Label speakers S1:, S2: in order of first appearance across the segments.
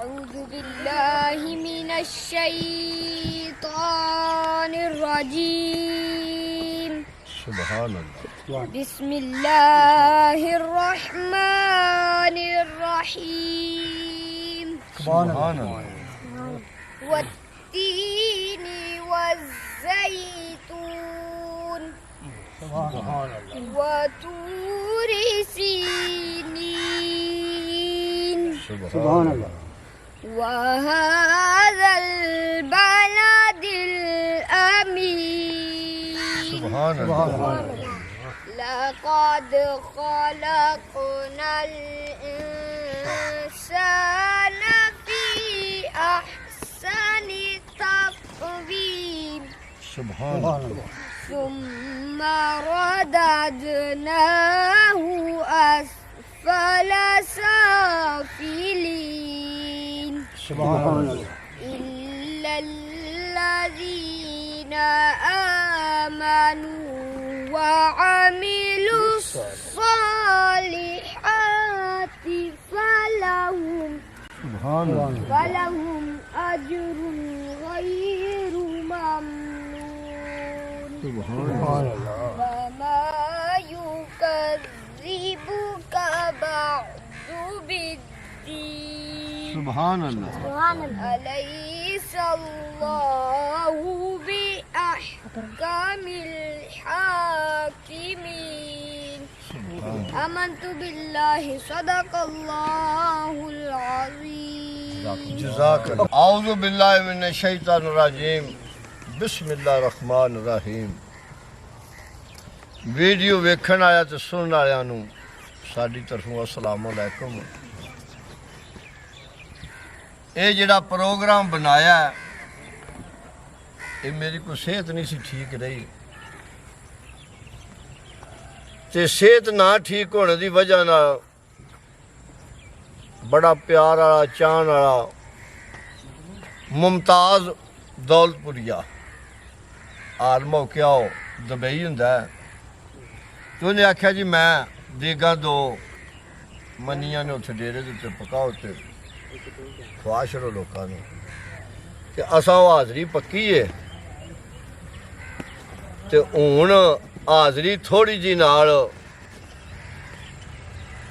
S1: أعوذ بالله من الشيطان الرجيم
S2: سبحان الله
S1: بسم الله الرحمن الرحيم
S2: سبحان الله
S1: والتين والزيتون
S2: سبحان الله
S1: وطور سينين
S2: سبحان الله
S1: وهذا البلد الأمين
S2: سبحان الله
S1: لقد خلقنا الإنسان في أحسن تقويم
S2: سبحان الله
S1: ثم رددناه أسفل سافلين
S2: سبحان الله
S1: إلا الذين آمنوا وعملوا الصالحات
S2: سبحان الله
S1: فلهم أجر غير ممنون
S2: سبحان الله
S1: وما يكذبك بعد بالدين
S2: سبحان الله
S1: أليس الله بأحكم الحاكمين آمنت بالله صدق الله العظيم
S2: جزاك الله اعوذ باللہ من الشیطان الرجیم بسم اللہ الرحمن الرحیم ਵੀਡੀਓ ਵੇਖਣ ਆਇਆ ਤੇ ਸੁਣਨ ਵਾਲਿਆਂ ਨੂੰ ਸਾਡੀ ਤਰਫੋਂ ਅਸਲਾਮ ਅਲੈਕੁਮ। ਇਹ ਜਿਹੜਾ ਪ੍ਰੋਗਰਾਮ ਬਣਾਇਆ ਇਹ ਮੇਰੀ ਕੋਈ ਸਿਹਤ ਨਹੀਂ ਸੀ ਠੀਕ ਰਹੀ ਤੇ ਸਿਹਤ ਨਾ ਠੀਕ ਹੋਣ ਦੀ ਵਜ੍ਹਾ ਨਾਲ ਬੜਾ ਪਿਆਰ ਵਾਲਾ ਚਾਹਣ ਵਾਲਾ ਮੁਮਤਾਜ਼ ਦੌਲਤਪੁਰੀਆ ਆਲਮੋ ਕਿਉਂ ਦੁਬਈ ਹੁੰਦਾ ਤੇ ਉਹਨੇ ਆਖਿਆ ਜੀ ਮੈਂ ਦੇਗਾ ਦੋ ਮੰਨੀਆਂ ਨੇ ਉੱਥੇ ਡੇਰੇ ਦੇ ਉੱਤੇ ਪਕਾਓ ਤੇ ਖਵਾ ਛੱਡੋ ਲੋਕਾਂ ਨੂੰ ਤੇ ਅਸਾਂ ਉਹ ਹਾਜ਼ਰੀ ਪੱਕੀ ਏ ਤੇ ਹੁਣ ਹਾਜ਼ਰੀ ਥੋੜੀ ਜੀ ਨਾਲ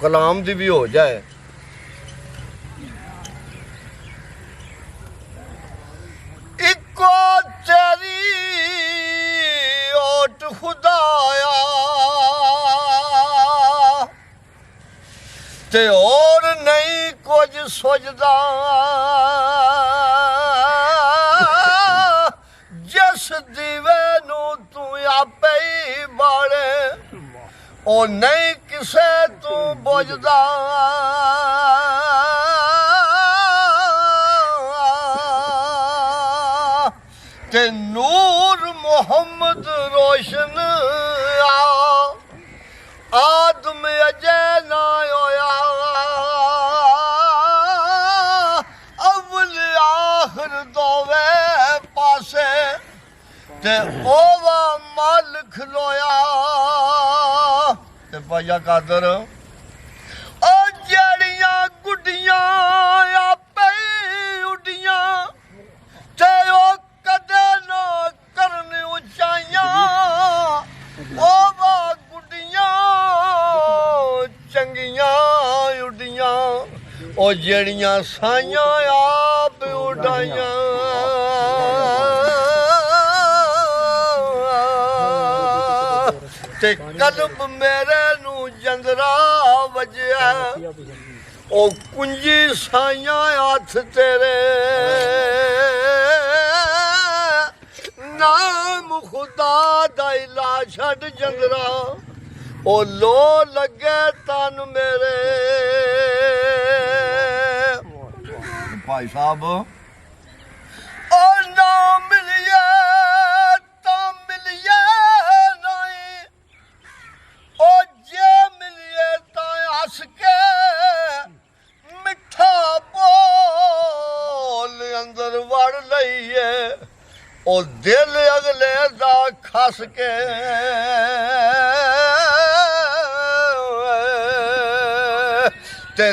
S2: ਕਲਾਮ ਦੀ ਵੀ ਹੋ ਜਾਏ। ਇੱਕੋ ਤੇਰੀ ਓਟ ਖੁਦਾਇਆ ਤੇ ਹੋਰ ਨਹੀਂ ਕੁਝ ਸੋਚਦਾ ਜਿਸ ਦੀਵੇ ਨੂੰ ਤੂੰ ਆਪੇ ਹੀ ਬਾਲੇ ਉਹ ਨਹੀਂ ਕਿਸੇ ਤੂੰ ਬੁਝਦਾ ਤੇ ਨੂਰ ਮੁਹੰਮਦ ਰੋਸ਼ਨ ਆਦਮ ਅਜੇ ਨਾ ਹੋਇਆ ਅਵਲ ਆਖਰ ਦੋਵੇਂ ਪਾਸੇ ਤੇ ਉਹਦਾ ਮਲ ਖਲੋਇਆ ਤੇ ਭਾਈਆ ਕਾਦਰ ਉਹ ਜਿਹੜੀਆਂ ਗੁੱਡੀਆਂ ਆਪੇ ਉੱਡੀਆਂ ਤੇ ਉਹ ਕਦੇ ਨਾ ਕਰਨ ਉਚਾਈਆਂ ਉਹਦਾ ਗੁੱਡੀਆਂ ਚੰਗੀਆਂ ਉੱਡੀਆਂ ਉਹ ਜਿਹੜੀਆਂ ਸਾਈਆਂ ਆਪ ਉਡਾਈਆਂ ਤੇ ਕਲਬ ਮੇਰੇ ਨੂੰ ਜੰਦਰਾ ਵਜਿਆ ਉਹ ਕੁੰਜੀ ਸਾਈਆਂ ਹੱਥ ਤੇਰੇ ਨਾਮ ਖੁਦਾ ਦਾ ਇਲਾ ਛੱਡ ਜੰਦਰਾ ਉਹ ਲੋ ਲੱਗੇ ਤਨ ਮੇਰੇ ਭਾਈ ਸਾਹਿਬ ਉਹ ਨਾ ਮਿਲਿਆ ਤਾਂ ਮਿਲਿਆ ਨਹੀਂ ਉਹ ਜੇ ਮਿਲਿਏ ਤਾਂ ਹੱਸ ਕੇ ਮਿੱਠਾ ਬੋਲ ਅੰਦਰ ਵੜ ਲਈਏ ਉਹ ਦਿਲ ਅਗਲੇ ਦਾ ਖਸ ਕੇ ਤੇ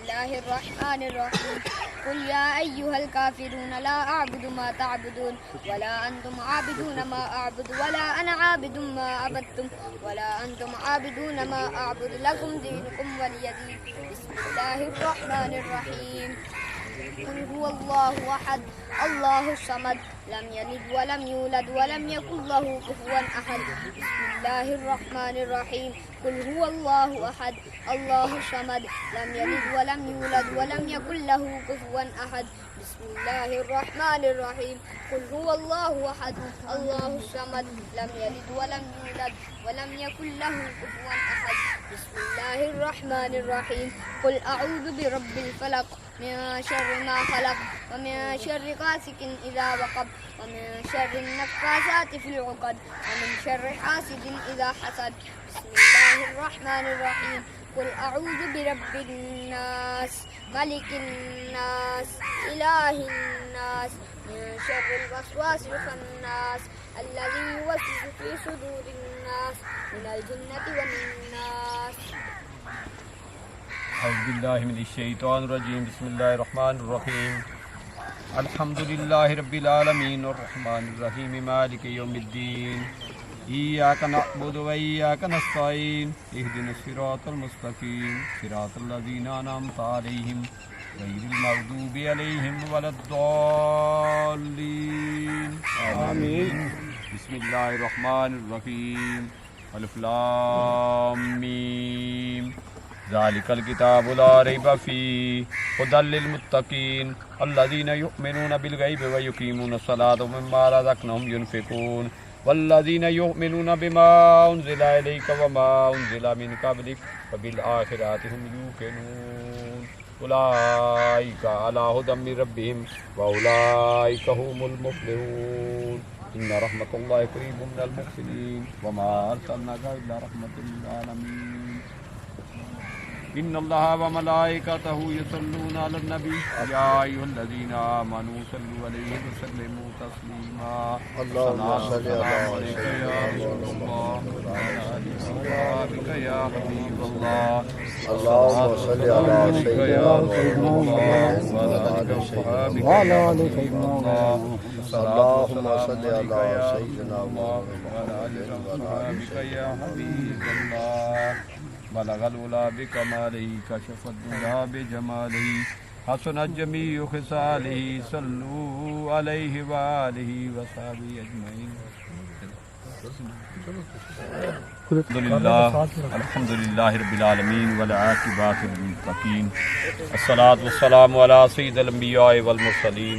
S1: الله الرحمن الرحيم قل يا أيها الكافرون لا أعبد ما تعبدون ولا أنتم عابدون ما أعبد ولا أنا عابد ما عبدتم ولا أنتم عابدون ما أعبد لكم دينكم ولي دين بسم الله الرحمن الرحيم قل هو الله أحد الله الصمد لم يلد ولم يولد ولم يكن له كفوا أحد بسم الله الرحمن الرحيم قل هو الله أحد الله الصمد لم يلد ولم يولد ولم يكن له كفوا أحد بسم الله الرحمن الرحيم قل هو الله أحد الله الصمد لم يلد ولم يولد ولم يكن له كفوا أحد بسم الله الرحمن الرحيم قل أعوذ برب الفلق من شر ما خلق ومن شر غاسق إذا وقب ومن شر النفاثات في العقد ومن شر حاسد إذا حسد بسم الله الرحمن الرحيم قل أعوذ برب الناس ملك الناس إله الناس من شر الوسواس الخناس الذي يوسوس في صدور الناس من الجنة والناس
S3: أعوذ بالله من الشيطان الرجيم بسم الله الرحمن الرحيم الحمد لله رب العالمين الرحمن الرحيم مالك يوم الدين إياك نعبد وإياك نستعين اهدنا الصراط المستقيم صراط الذين أنعمت عليهم غير المغضوب عليهم ولا الضالين آمين بسم الله الرحمن الرحيم ألف لام ميم ذلك الكتاب لا ريب فيه هدى للمتقين الذين يؤمنون بالغيب ويقيمون الصلاة ومما رزقناهم ينفقون والذين يؤمنون بما أنزل إليك وما أنزل من قبلك وبالآخرة هم يوقنون أولئك على هدى من ربهم وأولئك هم المفلحون إن رحمة الله قريب من المحسنين وما أرسلناك إلا رحمة للعالمين إن الله وملائكته يصلون على النبي يا أيها الذين آمنوا صلوا عليه وسلموا تسليما
S2: اللهم صل على
S3: سيدنا يا رسول الله وعلى آله وصحبه يا حبيب الله
S2: اللهم صل على سيدنا
S3: محمد وعلى آله وصحبه
S4: وعلى آل سيدنا
S2: اللهم صل على سيدنا محمد
S3: وعلى آله وصحبه يا حبيب الله بلغ الأولى بكماله كشف الدنيا بجماله حسنت جميع خصاله صلوا عليه وآله وصحبه أجمعين الحمد لله رب العالمين والعاقبة للمتقين الصلاة والسلام على سيد الأنبياء والمرسلين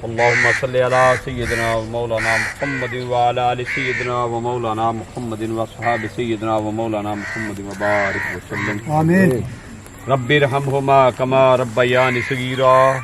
S3: اللهم صل على سيدنا ومولانا محمد وعلى آل سيدنا ومولانا محمد وأصحاب سيدنا ومولانا محمد وبارك وسلم
S4: آمين
S3: رب ارحمهما كما ربياني صغيرا